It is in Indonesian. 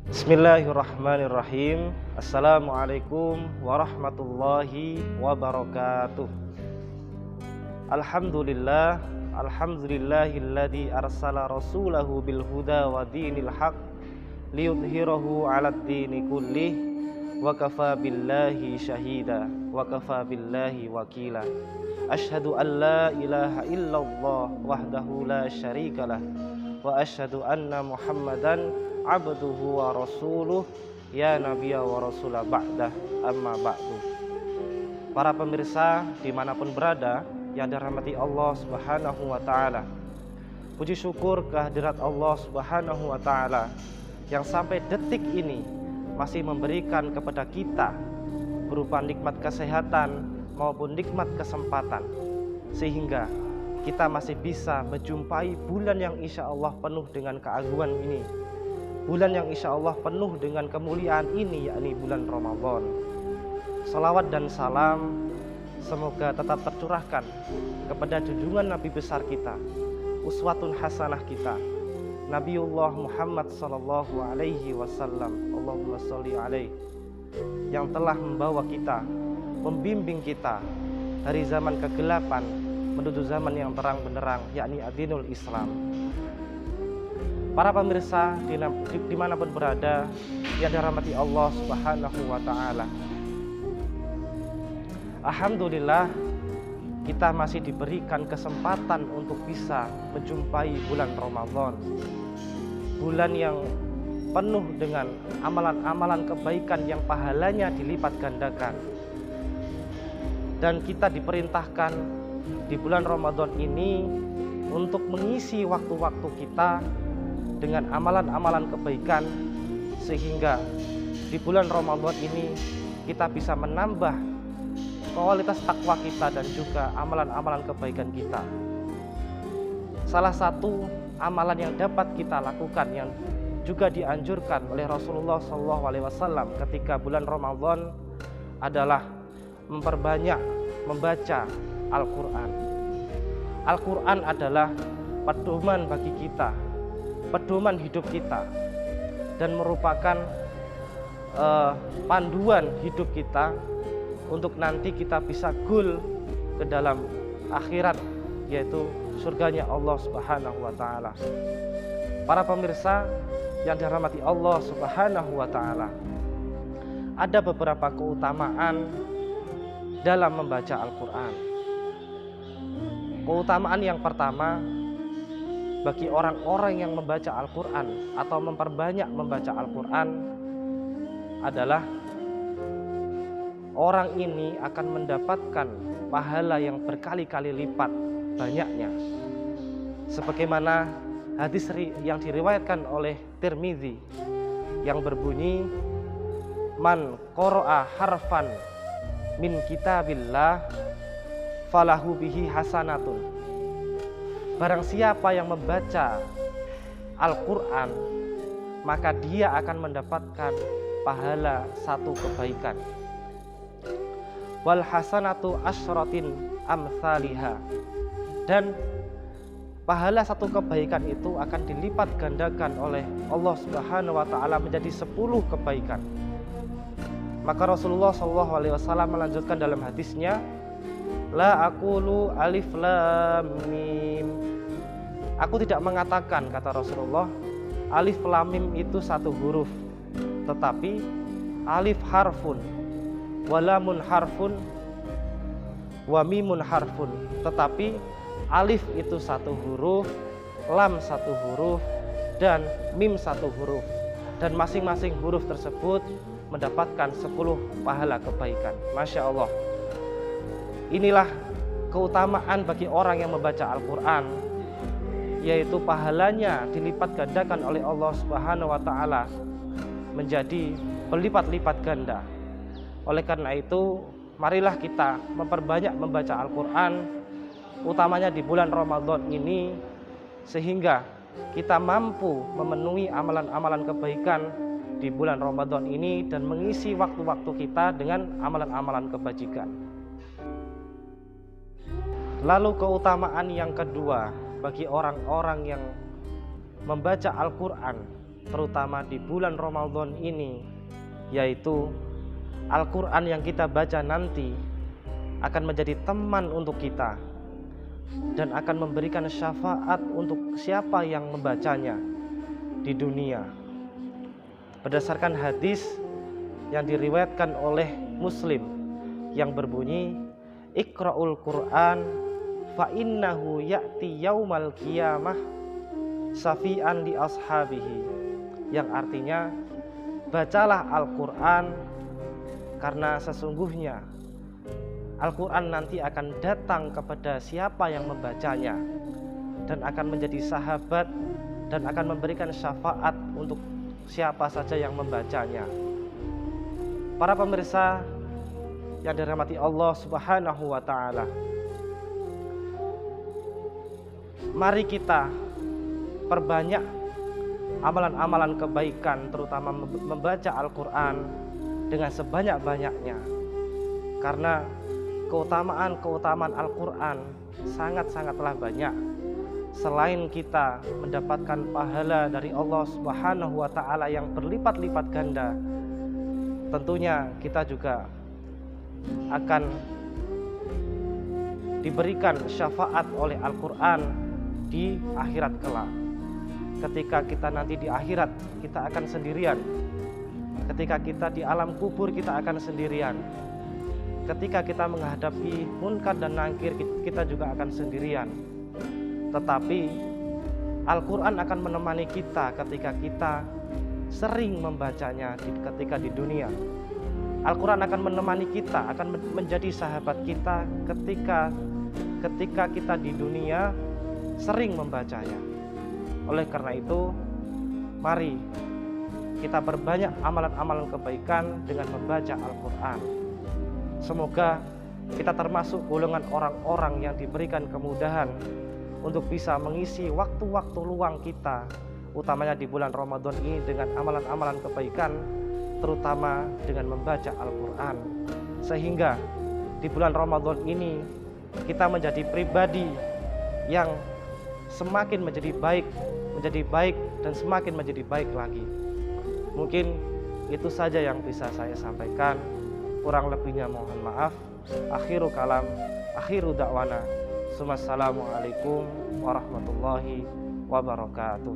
Bismillahirrahmanirrahim. Assalamualaikum warahmatullahi wabarakatuh. Alhamdulillahilladzi arsala rasulahu bil huda wa dinil haq liyudhhirahu 'alad dini kullih wa kafa billahi syahida wa kafa billahi wakila. Asyhadu an la ilaha illallah wahdahu la syarikalah wa asyhadu anna Muhammadan abduhu wa rasuluh ya nabiyya wa rasulah ba'dah amma ba'du. Para pemirsa dimanapun berada yang dirahmati Allah subhanahu wa ta'ala, puji syukur kehadirat Allah subhanahu wa ta'ala yang sampai detik ini masih memberikan kepada kita berupa nikmat kesehatan maupun nikmat kesempatan, sehingga kita masih bisa menjumpai bulan yang insya Allah penuh dengan keagungan ini, bulan yang insya Allah penuh dengan kemuliaan ini, yakni bulan Ramadan. Salawat dan salam semoga tetap tercurahkan kepada junjungan Nabi besar kita, uswatun hasanah kita, Nabiullah Muhammad sallallahu alaihi wasallam, Allahumma sholli alaihi, yang telah membawa kita, membimbing kita dari zaman kegelapan menuju zaman yang terang benderang, yakni adinul Islam. Para pemirsa dimanapun berada yang dirahmati Allah subhanahu wa ta'ala, alhamdulillah kita masih diberikan kesempatan untuk bisa menjumpai bulan Ramadan, bulan yang penuh dengan amalan-amalan kebaikan yang pahalanya dilipat gandakan. Dan kita diperintahkan di bulan Ramadan ini untuk mengisi waktu-waktu kita dengan amalan-amalan kebaikan, sehingga di bulan Ramadan ini kita bisa menambah kualitas takwa kita dan juga amalan-amalan kebaikan kita. Salah satu amalan yang dapat kita lakukan yang juga dianjurkan oleh Rasulullah SAW ketika bulan Ramadan adalah memperbanyak membaca Al-Quran. Al-Quran adalah pedoman bagi kita, pedoman hidup kita, dan merupakan panduan hidup kita untuk nanti kita bisa goal ke dalam akhirat, yaitu surganya Allah subhanahu wa ta'ala. Para pemirsa yang dirahmati Allah subhanahu wa ta'ala, ada beberapa keutamaan dalam membaca Al-Quran. Keutamaan yang pertama bagi orang-orang yang membaca Al-Quran atau memperbanyak membaca Al-Quran adalah orang ini akan mendapatkan pahala yang berkali-kali lipat banyaknya. Sebagaimana hadis yang diriwayatkan oleh Tirmidzi yang berbunyi, man qara'a harfan min kitabillah falahu bihi hasanatun. Barang siapa yang membaca Al-Quran, maka dia akan mendapatkan pahala satu kebaikan. Wal hasanatu asyratin amsalihha, dan pahala satu kebaikan itu akan dilipat gandakan oleh Allah Subhanahu wa ta'ala menjadi 10 kebaikan. Maka Rasulullah SAW melanjutkan dalam hadisnya, la aqulu alif lam mim. Aku tidak mengatakan, kata Rasulullah, alif lam mim itu satu huruf, tetapi alif harfun, walamun harfun, wa mimun harfun. Tetapi alif itu satu huruf, lam satu huruf, dan mim satu huruf. Dan masing-masing huruf tersebut mendapatkan 10 pahala kebaikan. Masya Allah. Inilah keutamaan bagi orang yang membaca Al-Quran, yaitu pahalanya dilipat gandakan oleh Allah Subhanahu wa ta'ala menjadi berlipat-lipat ganda. Oleh karena itu, marilah kita memperbanyak membaca Al-Quran, utamanya di bulan Ramadan ini, sehingga kita mampu memenuhi amalan-amalan kebaikan di bulan Ramadan ini dan mengisi waktu-waktu kita dengan amalan-amalan kebajikan. Lalu keutamaan yang kedua bagi orang-orang yang membaca Al-Quran terutama di bulan Ramadan ini, yaitu Al-Quran yang kita baca nanti akan menjadi teman untuk kita dan akan memberikan syafaat untuk siapa yang membacanya di dunia. Berdasarkan hadis yang diriwayatkan oleh Muslim yang berbunyi, Iqra'ul Qur'an fa innahu ya'ti yaumal qiyamah syafi'an li ashabihi, yang artinya bacalah Al-Quran karena sesungguhnya Al-Quran nanti akan datang kepada siapa yang membacanya dan akan menjadi sahabat dan akan memberikan syafaat untuk siapa saja yang membacanya. Para pemirsa yang dirahmati Allah Subhanahu wa ta'ala, mari kita perbanyak amalan-amalan kebaikan, terutama membaca Al-Quran dengan sebanyak-banyaknya, karena keutamaan Al-Quran sangat-sangatlah banyak. Selain kita mendapatkan pahala dari Allah Subhanahu wa ta'ala yang berlipat-lipat ganda, tentunya kita juga akan diberikan syafaat oleh Al-Quran di akhirat kelak. Ketika kita nanti di akhirat, kita akan sendirian. Ketika kita di alam kubur, kita akan sendirian. Ketika kita menghadapi munkar dan nakir, kita juga akan sendirian. Tetapi Al-Quran akan menemani kita ketika kita sering membacanya ketika di dunia. Al-Quran akan menemani kita, akan menjadi sahabat kita ketika kita di dunia sering membacanya. Oleh karena itu, mari kita perbanyak amalan-amalan kebaikan dengan membaca Al-Quran. Semoga kita termasuk golongan orang-orang yang diberikan kemudahan untuk bisa mengisi waktu-waktu luang kita, utamanya di bulan Ramadan ini, dengan amalan-amalan kebaikan, terutama dengan membaca Al-Quran, sehingga di bulan Ramadan ini kita menjadi pribadi yang semakin menjadi baik dan semakin menjadi baik lagi. Mungkin itu saja yang bisa saya sampaikan, kurang lebihnya mohon maaf. Akhiru kalam, akhiru da'wana, Assalamualaikum warahmatullahi wabarakatuh.